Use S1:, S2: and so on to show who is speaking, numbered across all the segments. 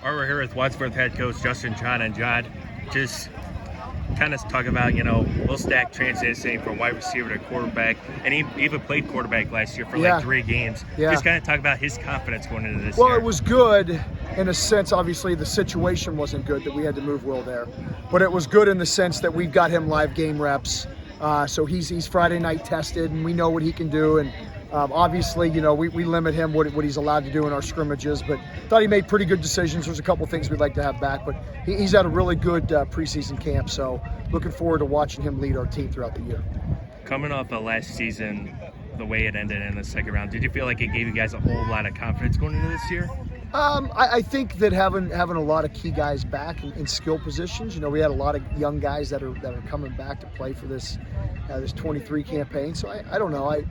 S1: All right, we're here with Wadsworth head coach Justin, Todd, and Jon. Just kind of talk about, Will Stack transitioning from wide receiver to quarterback, and he even played quarterback last year for like 3 games. Just kind of talk about his confidence going into this year.
S2: Well, it was good in a sense. Obviously, the situation wasn't good that we had to move Will there, but it was good in the sense that we've got him live game reps. So he's Friday night tested, and we know what he can do. And obviously, we limit him what he's allowed to do in our scrimmages, but thought he made pretty good decisions. There's a couple things we'd like to have back, but he's had a really good preseason camp, so looking forward to watching him lead our team throughout the year.
S1: Coming off of last season, the way it ended in the second round, did you feel like it gave you guys a whole lot of confidence going into this year?
S2: I think that having a lot of key guys back in skill positions, we had a lot of young guys that are coming back to play for this 23 campaign. So I don't know.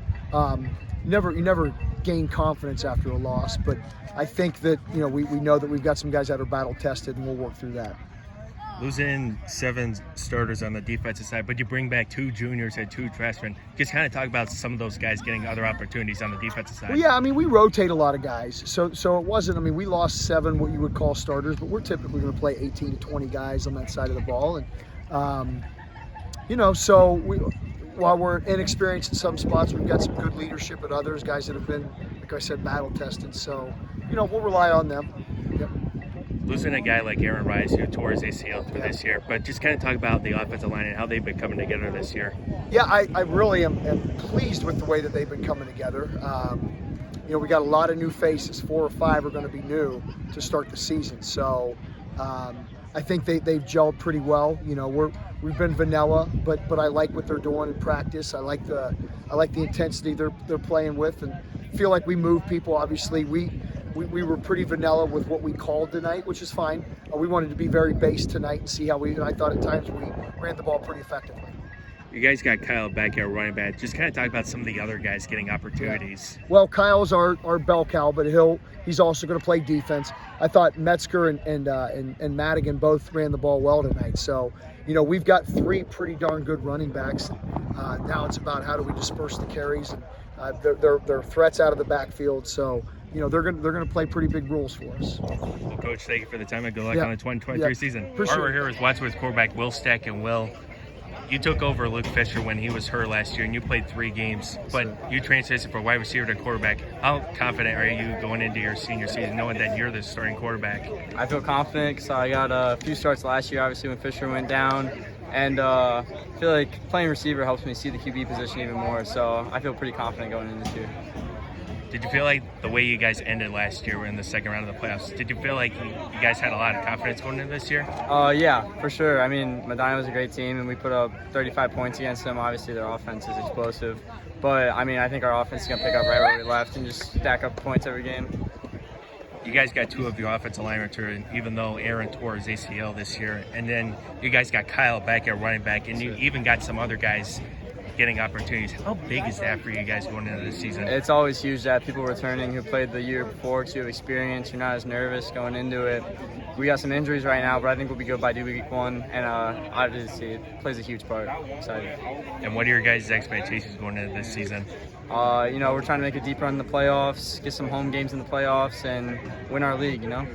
S2: You never gain confidence after a loss, but I think that we know that we've got some guys that are battle tested, and we'll work through that.
S1: Losing 7 starters on the defensive side, but you bring back 2 juniors and 2 freshmen. Just kind of talk about some of those guys getting other opportunities on the defensive side.
S2: Well, yeah, we rotate a lot of guys. So it wasn't, we lost 7 what you would call starters, but we're typically going to play 18 to 20 guys on that side of the ball. And, so while we're inexperienced in some spots, we've got some good leadership at others, guys that have been, like I said, battle tested. So, we'll rely on them. Yep.
S1: Losing a guy like Aaron Ryder who tore his ACL through this year, but just kind of talk about the offensive line and how they've been coming together this year.
S2: Yeah, I really am pleased with the way that they've been coming together. We got a lot of new faces. 4 or 5 are going to be new to start the season. So I think they've gelled pretty well. We've been vanilla, but I like what they're doing in practice. I like the intensity they're playing with, and feel like we move people. Obviously, we were pretty vanilla with what we called tonight, which is fine. We wanted to be very base tonight and see how and I thought at times we ran the ball pretty effectively.
S1: You guys got Kyle back here running back. Just kind of talk about some of the other guys getting opportunities.
S2: Yeah. Well, Kyle's our bell cow, but he's also going to play defense. I thought Metzger and Madigan both ran the ball well tonight. So, we've got 3 pretty darn good running backs. Now it's about how do we disperse the carries, and they're threats out of the backfield. So, they're going to play pretty big roles for us.
S1: Well, Coach, thank you for the time and good luck on the 2023 season.
S2: Appreciate
S1: We're here with Wadsworth quarterback Will Stack. And Will, you took over Luke Fisher when he was hurt last year, and you played 3 games, but you transitioned from wide receiver to quarterback. How confident are you going into your senior season, knowing that you're the starting quarterback?
S3: I feel confident because I got a few starts last year, obviously, when Fisher went down. And I feel like playing receiver helps me see the QB position even more, so I feel pretty confident going in this year.
S1: Did you feel like the way you guys ended last year in the second round of the playoffs, did you feel like you guys had a lot of confidence going into this year?
S3: Yeah, for sure. Madigan was a great team, and we put up 35 points against them. Obviously, their offense is explosive. But, I think our offense is going to pick up right where we left and just stack up points every game.
S1: You guys got 2 of your offensive linemen returning, even though Aaron tore his ACL this year. And then you guys got Kyle back at running back, and you even got some other guys getting opportunities. How big is that for you guys going into this season?
S3: It's always huge to have people returning who played the year before, because you have experience. You're not as nervous going into it. We got some injuries right now, but I think we'll be good by week 1, and obviously it plays a huge part. Excited.
S1: And what are your guys' expectations going into this season?
S3: We're trying to make a deep run in the playoffs, get some home games in the playoffs, and win our league,
S1: Well,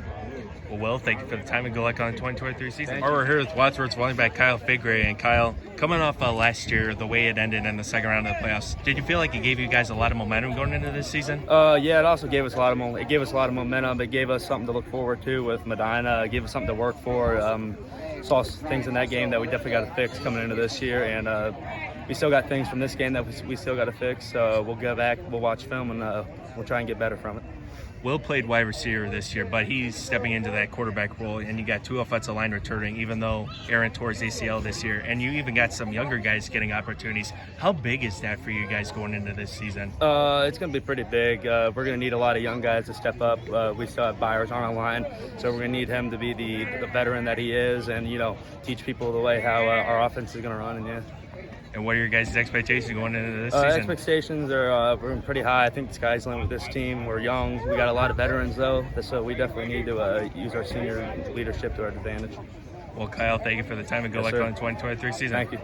S1: Will, thank you for the time and good luck on the 2023 season. We're here with Wadsworth's running back Kyle Figuray. And Kyle, coming off last year, the way it ended in the second round of the playoffs, did you feel like it gave you guys a lot of momentum going into this season?
S4: Yeah, it also gave us a lot of momentum. It gave us a lot of momentum. It gave us something to look forward to with Medina. It gave us something to work for. Saw things in that game that we definitely got to fix coming into this year, and we still got things from this game that we still got to fix. So we'll go back, we'll watch film, and we'll try and get better from it.
S1: Will played wide receiver this year, but he's stepping into that quarterback role, and you got 2 offensive line returning, even though Aaron tore his ACL this year, and you even got some younger guys getting opportunities. How big is that for you guys going into this season?
S4: It's going to be pretty big. We're going to need a lot of young guys to step up. We still have Byers on our line, so we're going to need him to be the veteran that he is, and teach people the way how our offense is going to run.
S1: And what are your guys' expectations going into this season?
S4: Expectations are pretty high. I think the sky's the limit with this team. We're young. We got a lot of veterans, though, so we definitely need to use our senior leadership to our advantage.
S1: Well, Kyle, thank you for the time and good luck on the 2023 season.
S4: Thank you.